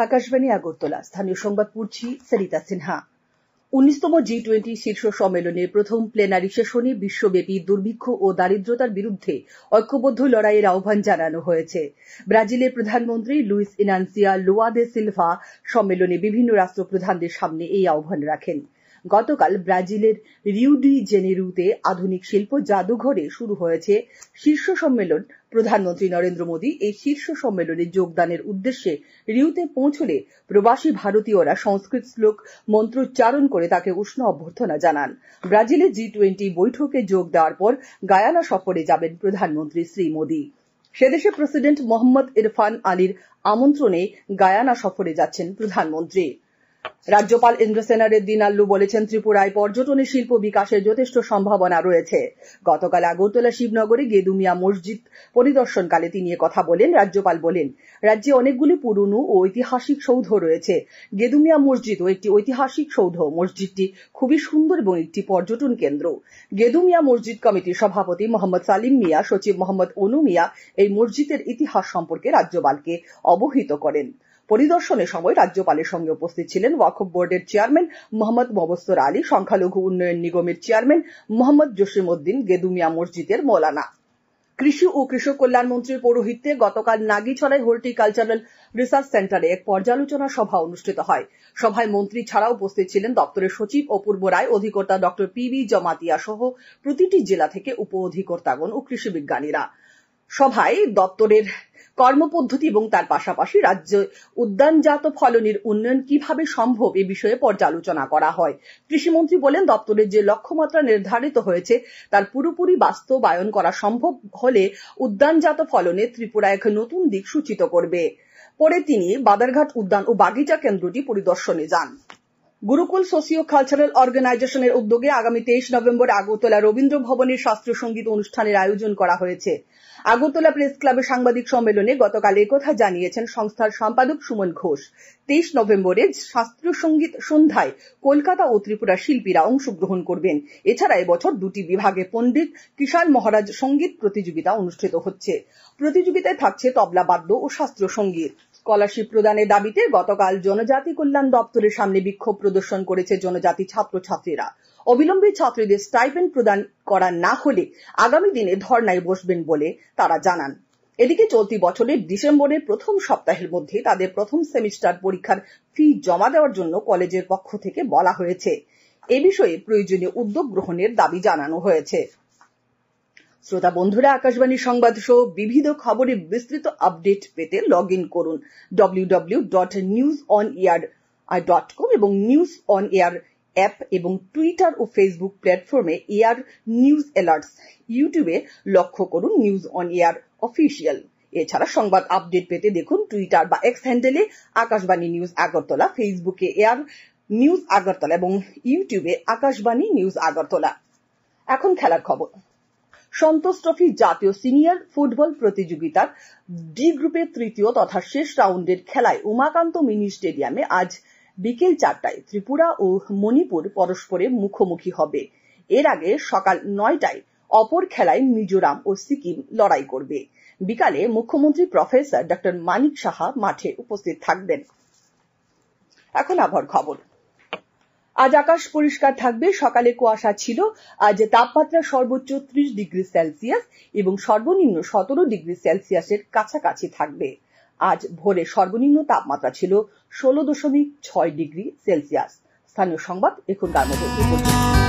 আকাশবাণী আগরতলা স্থানীয় সংবাদ পড়ছি সরিতা সিনহা। 19তম G20 শীর্ষ সম্মেলনের প্রথম প্লেনারি সেশনে বিশ্বব্যাপী দুর্ভিক্ষ ও দারিদ্রতার বিরুদ্ধে ঐক্যবদ্ধ লড়াইয়ের আহ্বান জানানো হয়েছে। ব্রাজিলের প্রধানমন্ত্রী লুইস ইনান্সিয়া লুয়া দে সিলভা সম্মেলনে বিভিন্ন রাষ্ট্রপ্রধানদের সামনে এই আহ্বান রাখেন। গতকাল ব্রাজিলের রিও ডি জেনেরোতে আধুনিক শিল্প জাদুঘরে শুরু হয়েছে শীর্ষ সম্মেলন। প্রধানমন্ত্রী নরেন্দ্র মোদী এই শীর্ষ সম্মেলনে যোগদানের উদ্দেশ্যে রিওতে পৌঁছলে প্রবাসী ভারতীয়রা সংস্কৃত শ্লোক মন্ত্রোচ্চারণ করে তাকে উষ্ণ অভ্যর্থনা জানান। ব্রাজিলের G20 বৈঠকে যোগ দেওয়ার পর গায়ানা সফরে যাবেন প্রধানমন্ত্রী শ্রী মোদী। সেদেশে প্রেসিডেন্ট মোহাম্মদ ইরফান আলীর আমন্ত্রণে গায়ানা সফরে যাচ্ছেন প্রধানমন্ত্রী। রাজ্যপাল ইন্দ্রসেনা রেড্ডি নাল্লু বলেছেন, ত্রিপুরায় পর্যটনে শিল্প বিকাশের যথেষ্ট সম্ভাবনা রয়েছে। গতকাল আগরতলা শিবনগরে গেদুমিয়া মসজিদ পরিদর্শনকালে তিনি কথা বলেন। রাজ্যপাল বলেন, রাজ্যে অনেকগুলি পুরনো ও ঐতিহাসিক সৌধ রয়েছে। গেদুমিয়া মসজিদও একটি ঐতিহাসিক সৌধ। মসজিদটি খুবই সুন্দর এবং একটি পর্যটন কেন্দ্র। গেদুমিয়া মসজিদ কমিটির সভাপতি মোহাম্মদ সালিম মিয়া, সচিব মোহাম্মদ অনু মিয়া এই মসজিদের ইতিহাস সম্পর্কে রাজ্যপালকে অবহিত করেন। পরিদর্শনের সময় রাজ্যপালের সঙ্গে উপস্থিত ছিলেন ওয়াকফ বোর্ডের চেয়ারম্যান মোহাম্মদ মোবস্তর আলী, সংখ্যালঘু উন্নয়ন নিগমের চেয়ারম্যান মোহাম্মদ জসিম উদ্দিন, গেদুমিয়া মসজিদের মৌলানা। কৃষি ও কৃষক কল্যাণ মন্ত্রীর পৌরোহিত্যে গতকাল নাগিছড়ায় হর্টিকালচারাল রিসার্চ সেন্টারে এক পর্যালোচনা সভা অনুষ্ঠিত হয়। সভায় মন্ত্রী ছাড়াও উপস্থিত ছিলেন দপ্তরের সচিব অপূর্ব রায়, অধিকর্তা ডক্টর PB জমাতিয়া সহ প্রতিটি জেলা থেকে উপ অধিকর্তাগণ ও কৃষি বিজ্ঞানীরা। সভায় দপ্তরের কর্মপদ্ধতি এবং তার পাশাপাশি রাজ্যে উদ্যানজাত ফলনের উন্নয়ন কিভাবে সম্ভব এ বিষয়ে পর্যালোচনা করা হয়। কৃষিমন্ত্রী বলেন, দপ্তরের যে লক্ষ্যমাত্রা নির্ধারিত হয়েছে তার পুরোপুরি বাস্তবায়ন করা সম্ভব হলে উদ্যানজাত ফলনে ত্রিপুরা এক নতুন দিক সূচিত করবে। পরে তিনি বাদারঘাট উদ্যান ও বাগিচা কেন্দ্রটি পরিদর্শনে যান। গুরুকুল সোসিও কালচারাল অর্গানাইজেশনের উদ্যোগে আগামী 23 নভেম্বর আগরতলা রবীন্দ্র ভবনের শাস্ত্রীয় সঙ্গীত অনুষ্ঠানের আয়োজন করা হয়েছে। আগরতলা প্রেস ক্লাবের সাংবাদিক সম্মেলনে গতকাল একথা জানিয়েছেন সংস্থার সম্পাদক সুমন ঘোষ। 23 নভেম্বরে শাস্ত্রীয় সঙ্গীত সন্ধ্যায় কলকাতা ও ত্রিপুরা শিল্পীরা অংশগ্রহণ করবেন। এছাড়া এবছর দুটি বিভাগে পণ্ডিত কিষাণ মহারাজ সঙ্গীত প্রতিযোগিতা অনুষ্ঠিত হচ্ছে। প্রতিযোগিতায় থাকছে তবলা বাদ্য ও শাস্ত্রীয় সঙ্গীত। স্কলারশিপ প্রদানের দাবিতে গতকাল জনজাতি কল্যাণ দপ্তরের সামনে বিক্ষোভ প্রদর্শন করেছে জনজাতি ছাত্রছাত্রীরা। অবিলম্বে ছাত্রীদের স্টাইপেন্ড প্রদান করা না হলে আগামী দিনে ধর্নায় বসবেন বলে তারা জানান। এদিকে চলতি বছরের ডিসেম্বরের প্রথম সপ্তাহের মধ্যে তাদের প্রথম সেমিস্টার পরীক্ষার ফি জমা দেওয়ার জন্য কলেজের পক্ষ থেকে বলা হয়েছে। এ বিষয়ে প্রয়োজনীয় উদ্যোগ গ্রহণের দাবি জানানো হয়েছে। শ্রোতা বন্ধুরা, আকাশবাণী সংবাদ সহ বিবিধ খবরের বিস্তৃত আপডেট পেতে লগ ইন করুন www.newsonair.com এবং নিউজ অন এয়ার অ্যাপ এবং টুইটার ও ফেসবুক প্ল্যাটফর্মে এয়ার নিউজ অ্যালার্টস। ইউটিউবে লক্ষ্য করুন নিউজ অন এয়ার অফিসিয়াল। এছাড়া সংবাদ আপডেট পেতে দেখুন টুইটার বা এক্স হ্যান্ডেলে আকাশবাণী নিউজ আগরতলা, ফেসবুকে এয়ার নিউজ আগরতলা এবং ইউটিউবে আকাশবাণী নিউজ আগরতলা। এখন খেলার খবর। সন্তোষ ট্রফি জাতীয় সিনিয়র ফুটবল প্রতিযোগিতার ডি গ্রুপের তৃতীয় তথা শেষ রাউন্ডের খেলায় উমাকান্ত মিনি স্টেডিয়ামে আজ বিকেল 4টায় ত্রিপুরা ও মণিপুর পরস্পরের মুখোমুখি হবে। এর আগে সকাল 9টায় অপর খেলায় মিজোরাম ও সিকিম লড়াই করবে। বিকালে মুখ্যমন্ত্রী প্রফেসর ডক্টর মানিক সাহা মাঠে উপস্থিত থাকবেন। এখন আবহাওয়ার খবর। আজ আকাশ পরিষ্কার থাকবে। সকালে কুয়াশা ছিল। আজ তাপমাত্রা সর্বোচ্চ 30 ডিগ্রি সেলসিয়াস এবং সর্বনিম্ন 17 ডিগ্রি সেলসিয়াসের কাছাকাছি থাকবে। আজ ভোরে সর্বনিম্ন তাপমাত্রা ছিল 16.6 ডিগ্রি সেলসিয়াস। স্থানীয় সংবাদ এখনকার মতো এই পর্যন্ত।